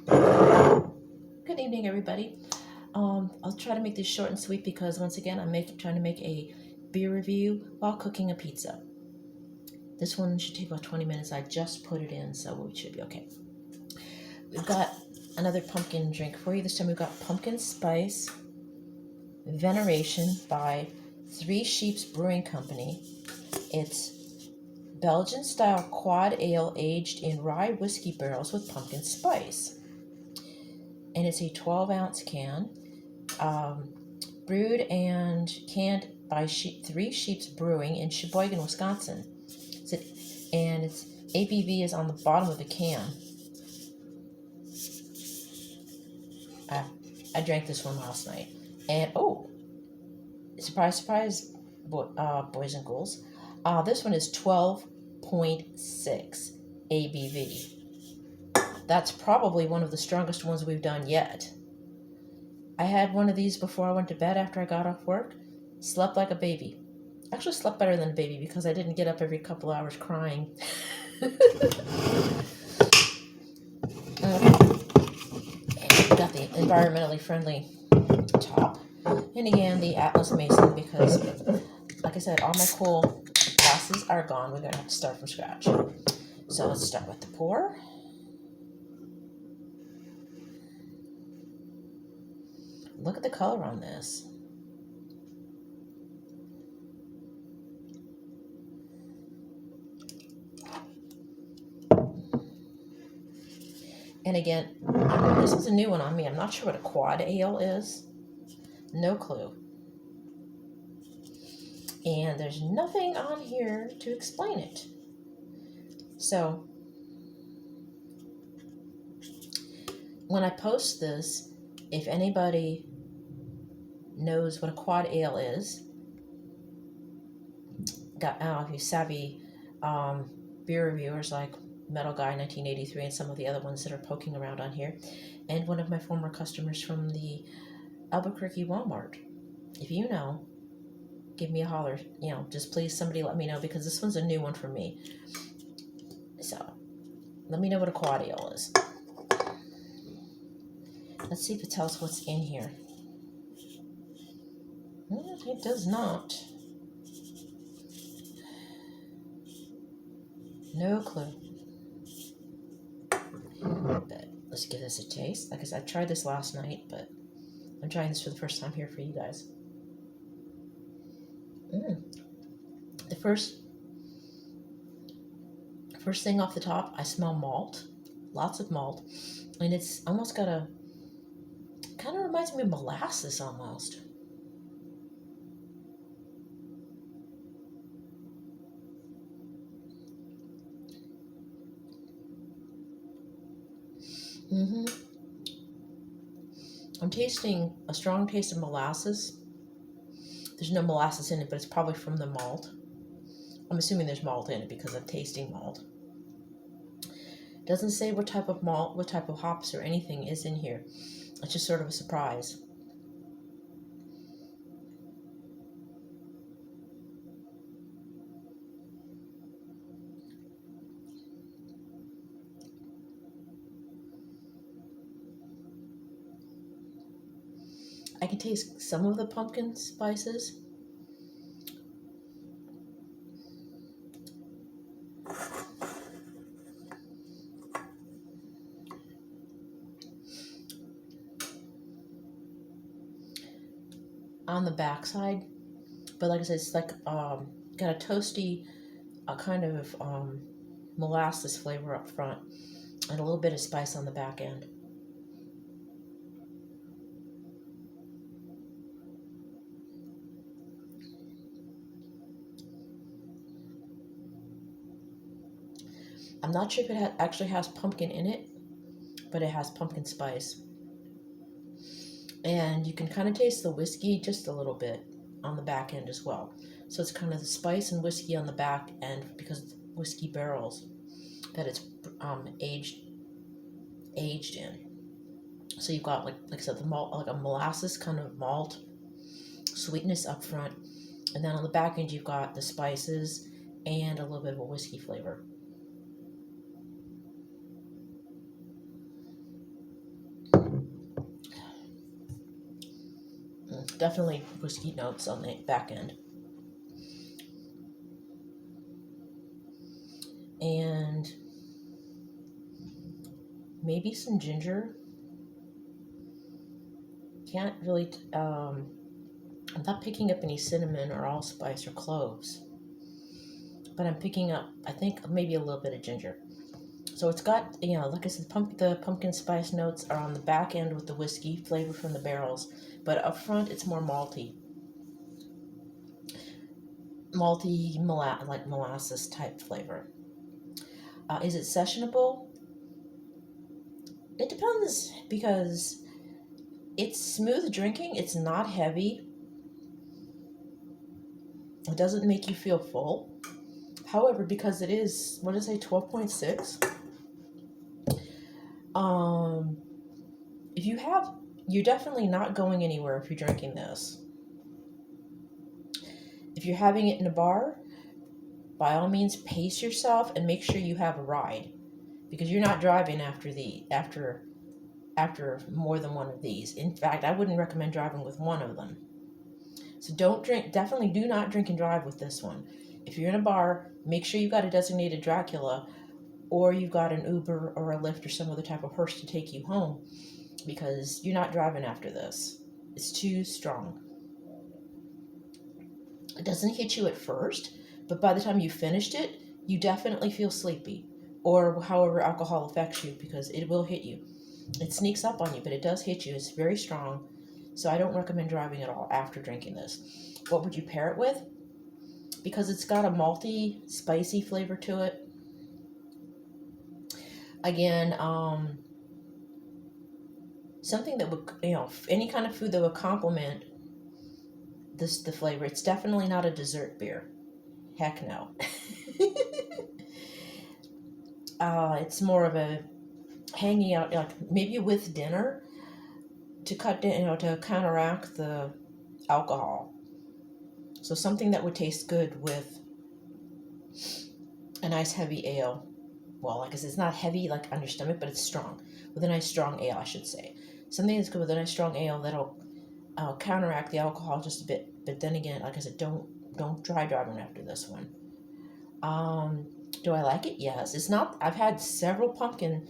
Good evening, everybody. I'll try to make this short and sweet because once again, trying to make a beer review while cooking a pizza. This one should take about 20 minutes. I just put it in, so we should be okay. We've got another pumpkin drink for you. This time we've got pumpkin spice Veneration by Sheeps Brewing Company. It's Belgian-style quad ale aged in rye whiskey barrels with pumpkin spice. And it's a 12-ounce can. Brewed and canned by Sheeps Brewing in Sheboygan, Wisconsin. And its ABV is on the bottom of the can. I drank this one last night. And, surprise, surprise, boys and girls. This one is 12.6 ABV. That's probably one of the strongest ones we've done yet. I had one of these before I went to bed after I got off work. Slept like a baby. Actually slept better than a baby because I didn't get up every couple hours crying. Got the environmentally friendly top. And again, the Atlas Mason because, like I said, all my cool glasses are gone. We're going to have to start from scratch. So let's start with the pour. Look at the color on this. And again, this is a new one on me. I'm not sure what a quad ale is. No clue. And there's nothing on here to explain it. So, when I post this, if anybody knows what a quad ale is, if you savvy beer reviewers like Metal Guy 1983 and some of the other ones that are poking around on here, and one of my former customers from the Albuquerque Walmart, if you know, give me a holler. Just please somebody let me know because this one's a new one for me. So let me know what a quad ale is. Let's see if it tells what's in here. It does not. No clue. But let's give this a taste. Like I said, I tried this last night, but I'm trying this for the first time here for you guys. The first thing off the top, I smell malt. Lots of malt. And it's almost got kind of reminds me of molasses almost. I'm tasting a strong taste of molasses. There's no molasses in it, but it's probably from the malt. I'm assuming there's malt in it because I'm tasting malt. Doesn't say what type of malt, what type of hops or anything is in here. It's just sort of a surprise. I can taste some of the pumpkin spices. On the backside, but like I said, it's like got a toasty, kind of molasses flavor up front, and a little bit of spice on the back end. I'm not sure if it actually has pumpkin in it, but it has pumpkin spice. And you can kind of taste the whiskey just a little bit on the back end as well. So it's kind of the spice and whiskey on the back end because it's whiskey barrels that it's aged in. So you've got like I said, the malt, like a molasses kind of malt sweetness up front, and then on the back end you've got the spices and a little bit of a whiskey flavor. Definitely whiskey notes on the back end. And maybe some ginger. Can't really, I'm not picking up any cinnamon or allspice or cloves. But I'm picking up, I think, maybe a little bit of ginger. So it's got, like I said, the pumpkin spice notes are on the back end with the whiskey flavor from the barrels. But up front, it's more malty. Malty, like molasses type flavor. Is it sessionable? It depends, because it's smooth drinking. It's not heavy. It doesn't make you feel full. However, because it is, what did I say, 12.6? If you're definitely not going anywhere if you're drinking this. If you're having it in a bar, by all means, pace yourself and make sure you have a ride, because you're not driving after more than one of these. In fact, I wouldn't recommend driving with one of them. So definitely do not drink and drive with this one. If you're in a bar, make sure you've got a designated Dracula, or you've got an Uber or a Lyft or some other type of horse to take you home, because you're not driving after this. It's too strong. It doesn't hit you at first, but by the time you finished it, you definitely feel sleepy, or however alcohol affects you, because it will hit you. It sneaks up on you, but it does hit you. It's very strong, so I don't recommend driving at all after drinking this. What would you pair it with? Because it's got a malty, spicy flavor to it. Again, something that would, any kind of food that would complement the flavor. It's definitely not a dessert beer. Heck no. It's more of a hanging out, like maybe with dinner, to to counteract the alcohol. So something that would taste good with a nice heavy ale. Well, like I said, it's not heavy like on your stomach, but it's strong. With a nice strong ale, I should say. Something that's good with a nice strong ale that'll counteract the alcohol just a bit. But then again, like I said, don't try driving after this one. Do I like it? Yes. It's not. I've had several pumpkin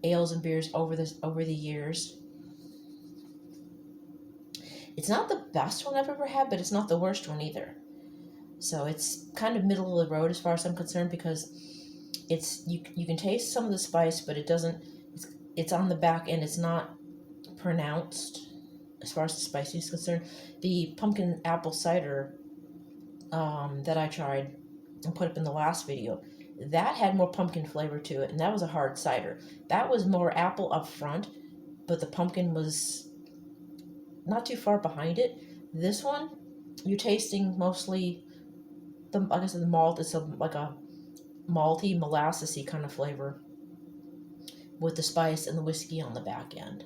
ales and beers over the years. It's not the best one I've ever had, but it's not the worst one either. So it's kind of middle of the road as far as I'm concerned, because it's you can taste some of the spice, but it doesn't. It's on the back end. It's not pronounced as far as the spicy is concerned. The pumpkin apple cider that I tried and put up in the last video, that had more pumpkin flavor to it, and that was a hard cider. That was more apple up front, but the pumpkin was not too far behind it. This one, you're tasting mostly like I said, the malt. It's like a malty, molassesy kind of flavor with the spice and the whiskey on the back end.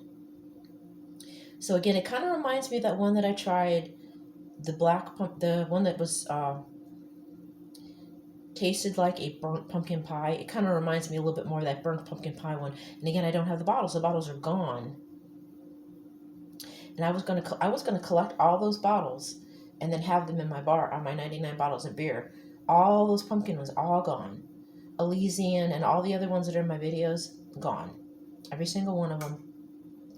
So again, it kind of reminds me of that one that I tried, the one that was tasted like a burnt pumpkin pie. It kind of reminds me a little bit more of that burnt pumpkin pie one. And again, I don't have the bottles. The bottles are gone. And I was gonna collect all those bottles and then have them in my bar on my 99 bottles of beer. All those pumpkin ones, all gone. Elysian and all the other ones that are in my videos, gone. Every single one of them,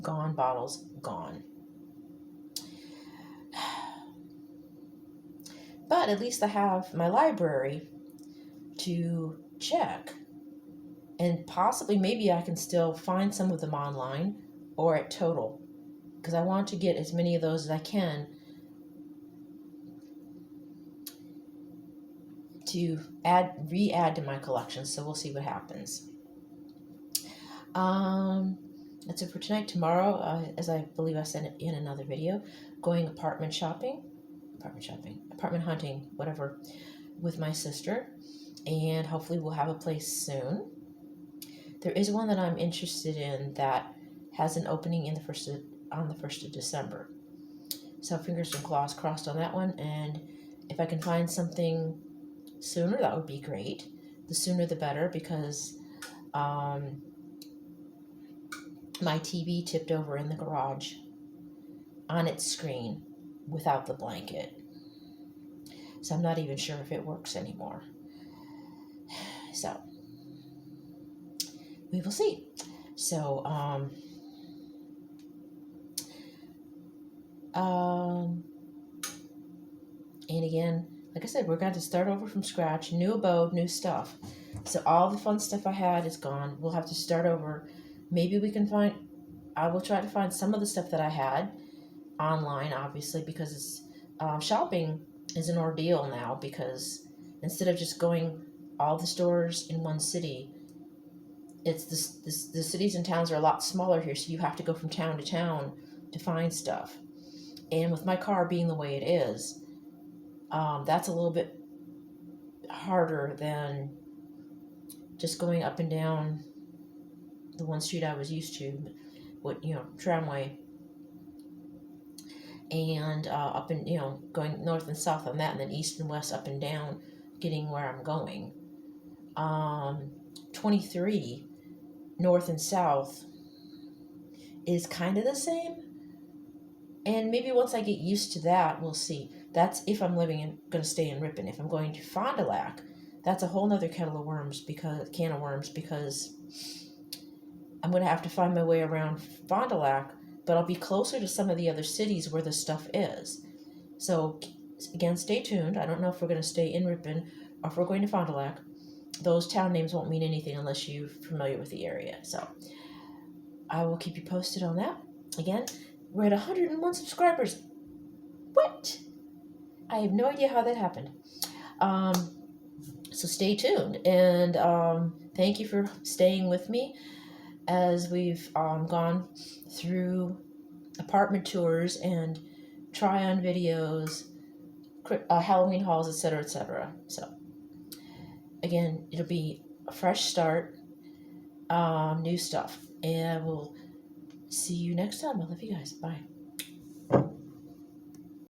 gone. Bottles, gone. But at least I have my library to check, and possibly maybe I can still find some of them online or at Total, because I want to get as many of those as I can to re-add to my collection. So we'll see what happens. That's it for tonight. Tomorrow, as I believe I said in another video, going apartment hunting, whatever, with my sister, and hopefully we'll have a place soon. There is one that I'm interested in that has an opening on the 1st of December. So fingers and claws crossed on that one, and if I can find something sooner, that would be great. The sooner the better, because my TV tipped over in the garage on its screen without the blanket. So I'm not even sure if it works anymore. So we will see. So and again, like I said, we're going to start over from scratch, new abode, new stuff. So all the fun stuff I had is gone. We'll have to start over. Maybe we can find, I will try to find some of the stuff that I had online, obviously, because it's, shopping is an ordeal now, because instead of just going all the stores in one city, it's the cities and towns are a lot smaller here, so you have to go from town to town to find stuff. And with my car being the way it is, that's a little bit harder than just going up and down the one street I was used to, tramway, and up and, going north and south on that, and then east and west, up and down, getting where I'm going. 23 north and south is kind of the same, and maybe once I get used to that, we'll see. That's if I'm going to stay in Ripon. If I'm going to Fond du Lac, that's a whole nother can of worms, because I'm going to have to find my way around Fond du Lac, but I'll be closer to some of the other cities where the stuff is. So again, stay tuned. I don't know if we're going to stay in Ripon or if we're going to Fond du Lac. Those town names won't mean anything unless you're familiar with the area. So I will keep you posted on that. Again, we're at 101 subscribers. What? I have no idea how that happened. So stay tuned, and thank you for staying with me as we've gone through apartment tours and try-on videos, Halloween hauls, etc., etc. So again, it'll be a fresh start, new stuff, and we'll see you next time. I love you guys. Bye.